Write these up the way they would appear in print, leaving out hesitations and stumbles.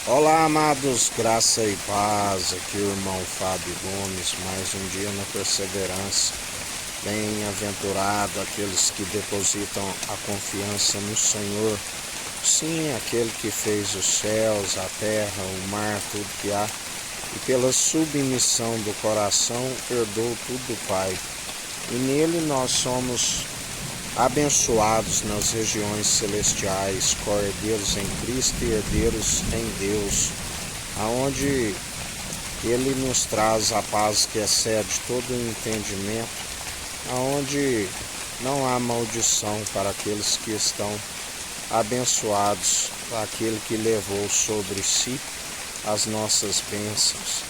Olá, amados, graça e paz. Aqui o irmão Fábio Gomes, mais um dia na perseverança. Bem-aventurado aqueles que depositam a confiança no Senhor. Sim, aquele que fez os céus, a terra, o mar, tudo que há, e pela submissão do coração herdou tudo do Pai. E nele nós somos abençoados nas regiões celestiais, co-herdeiros em Cristo e herdeiros em Deus, aonde Ele nos traz a paz que excede todo o entendimento, aonde não há maldição para aqueles que estão abençoados, aquele que levou sobre si as nossas bênçãos,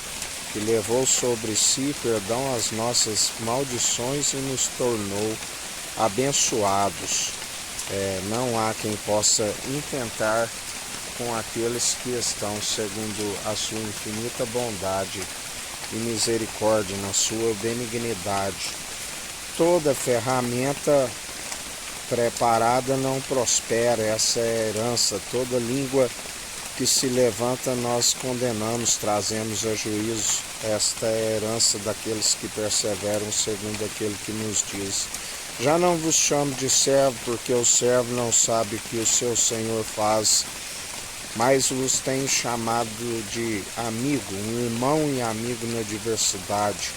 que levou sobre si, perdão, as nossas maldições e nos tornou abençoados. Não há quem possa intentar com aqueles que estão segundo a sua infinita bondade e misericórdia, na sua benignidade. Toda ferramenta preparada não prospera, essa é a herança. Toda língua que se levanta nós condenamos, trazemos a juízo. Esta é a herança daqueles que perseveram segundo aquele que nos diz: já não vos chamo de servo, porque o servo não sabe o que o seu senhor faz, mas vos tenho chamado de amigo, um irmão e amigo na diversidade.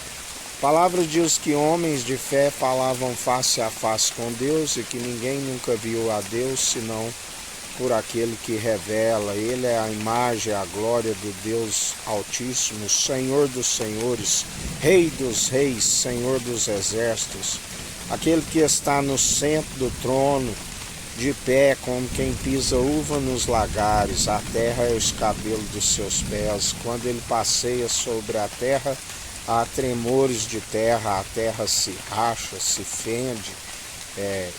A palavra diz que homens de fé falavam face a face com Deus e que ninguém nunca viu a Deus senão por aquele que revela. Ele é a imagem e a glória do Deus Altíssimo, Senhor dos senhores, Rei dos reis, Senhor dos exércitos. Aquele que está no centro do trono, de pé, como quem pisa uva nos lagares. A terra é o escabelo dos seus pés. Quando ele passeia sobre a terra, há tremores de terra, a terra se racha, se fende.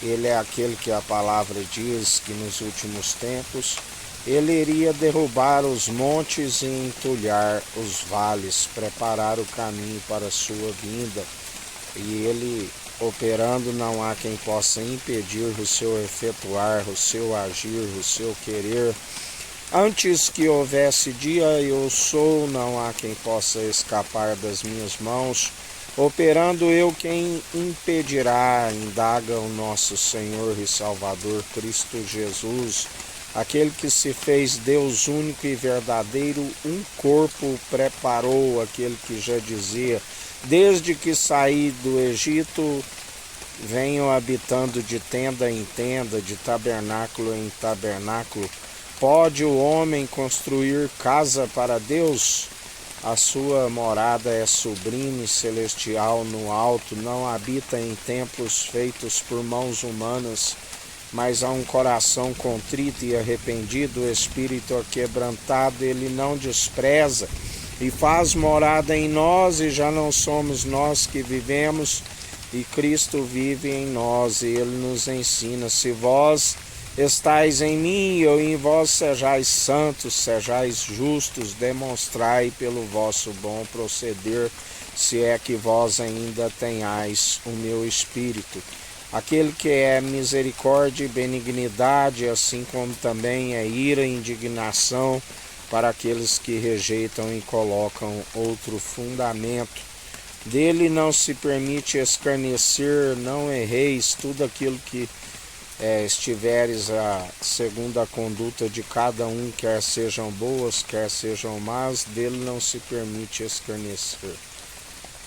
Ele é aquele que a palavra diz que nos últimos tempos ele iria derrubar os montes e entulhar os vales, preparar o caminho para a sua vinda. E ele operando, não há quem possa impedir o seu efetuar, o seu agir, o seu querer. Antes que houvesse dia, eu sou, não há quem possa escapar das minhas mãos. Operando eu, quem impedirá? Indaga o nosso Senhor e Salvador Cristo Jesus, aquele que se fez Deus único e verdadeiro, um corpo preparou, aquele que já dizia: desde que saí do Egito, venho habitando de tenda em tenda, de tabernáculo em tabernáculo. Pode o homem construir casa para Deus? A sua morada é sublime, celestial, no alto. Não habita em templos feitos por mãos humanas, mas há um coração contrito e arrependido, o espírito aquebrantado, ele não despreza. E faz morada em nós, e já não somos nós que vivemos, e Cristo vive em nós, e Ele nos ensina: se vós estáis em mim e eu em vós, sejais santos, sejais justos, demonstrai pelo vosso bom proceder, se é que vós ainda tenhais o meu Espírito. Aquele que é misericórdia e benignidade, assim como também é ira e indignação, para aqueles que rejeitam e colocam outro fundamento. Dele não se permite escarnecer, não erreis, tudo aquilo que estiveres segundo a conduta de cada um, quer sejam boas, quer sejam más, dele não se permite escarnecer.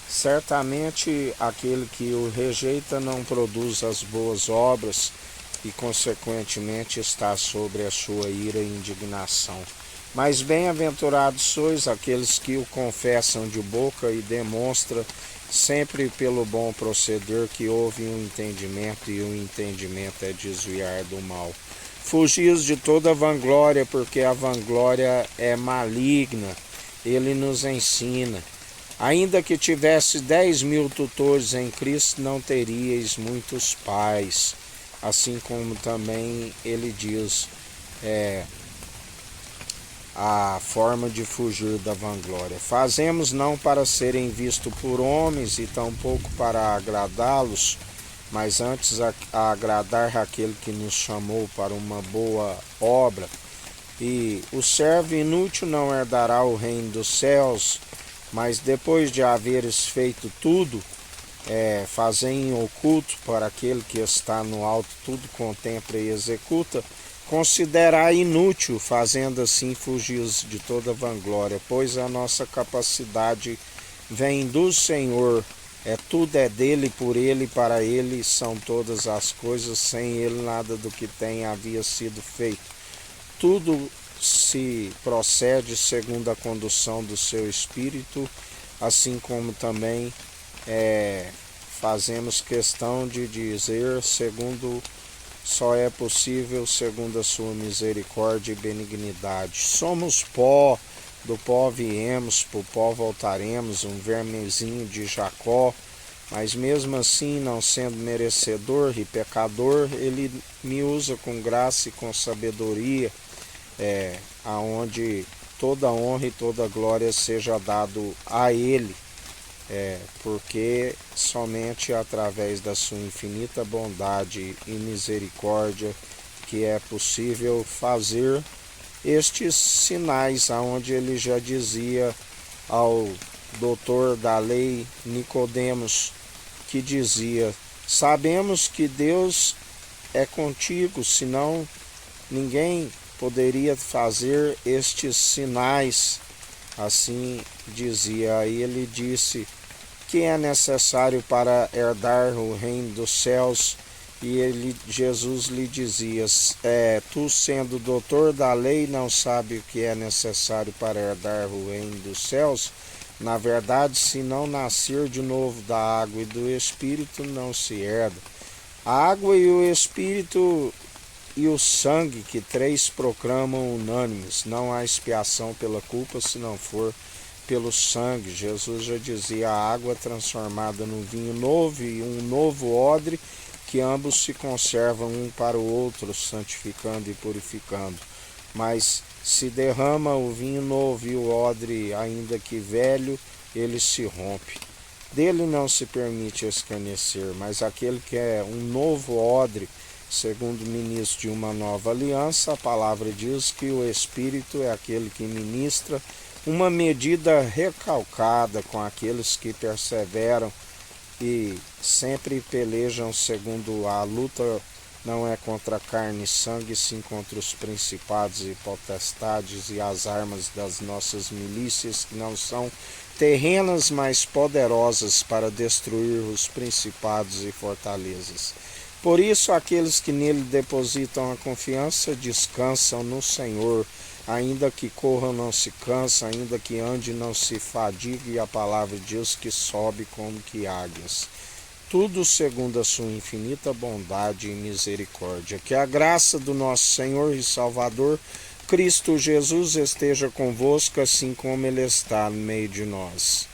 Certamente aquele que o rejeita não produz as boas obras e consequentemente está sobre a sua ira e indignação. Mas bem-aventurados sois aqueles que o confessam de boca e demonstram sempre pelo bom proceder que houve um entendimento, e o entendimento é desviar do mal. Fugis de toda vanglória, porque a vanglória é maligna. Ele nos ensina: ainda que tivesse 10.000 tutores em Cristo, não teríeis muitos pais. Assim como também ele diz a forma de fugir da vanglória. Fazemos não para serem vistos por homens e tampouco para agradá-los, mas antes a agradar aquele que nos chamou para uma boa obra. E o servo inútil não herdará o reino dos céus, mas depois de haveres feito tudo, fazer em oculto para aquele que está no alto, tudo contempla e executa, considerar inútil, fazendo assim fugir de toda vanglória, pois a nossa capacidade vem do Senhor, tudo é dele, por ele e para ele são todas as coisas, sem ele nada do que tem havia sido feito. Tudo se procede segundo a condução do seu Espírito, assim como também fazemos questão de dizer, segundo só é possível, segundo a sua misericórdia e benignidade. Somos pó, do pó viemos, para o pó voltaremos, um vermezinho de Jacó, mas mesmo assim, não sendo merecedor e pecador, ele me usa com graça e com sabedoria, aonde toda honra e toda glória seja dado a ele, porque somente através da sua infinita bondade e misericórdia que é possível fazer estes sinais, aonde ele já dizia ao doutor da lei Nicodemos, que dizia: sabemos que Deus é contigo, senão ninguém poderia fazer estes sinais. Assim dizia. Aí ele disse que é necessário para herdar o reino dos céus, e Jesus lhe dizia: tu sendo doutor da lei não sabe o que é necessário para herdar o reino dos céus? Na verdade, se não nascer de novo da água e do Espírito, não se herda. A água e o Espírito e o sangue, que três proclamam unânimes, não há expiação pela culpa se não for pelo sangue. Jesus já dizia: a água transformada no vinho novo e um novo odre, que ambos se conservam um para o outro, santificando e purificando. Mas se derrama o vinho novo e o odre, ainda que velho, ele se rompe. Dele não se permite escarnecer, mas aquele que é um novo odre, segundo o ministro de uma nova aliança, a palavra diz que o Espírito é aquele que ministra uma medida recalcada com aqueles que perseveram e sempre pelejam segundo a luta. Não é contra carne e sangue, sim contra os principados e potestades, e as armas das nossas milícias, que não são terrenas, mas poderosas para destruir os principados e fortalezas. Por isso, aqueles que nele depositam a confiança descansam no Senhor. Ainda que corram, não se cansa, ainda que ande, não se fadigue, e a palavra diz que sobe como que águias. Tudo segundo a sua infinita bondade e misericórdia. Que a graça do nosso Senhor e Salvador, Cristo Jesus, esteja convosco, assim como Ele está no meio de nós.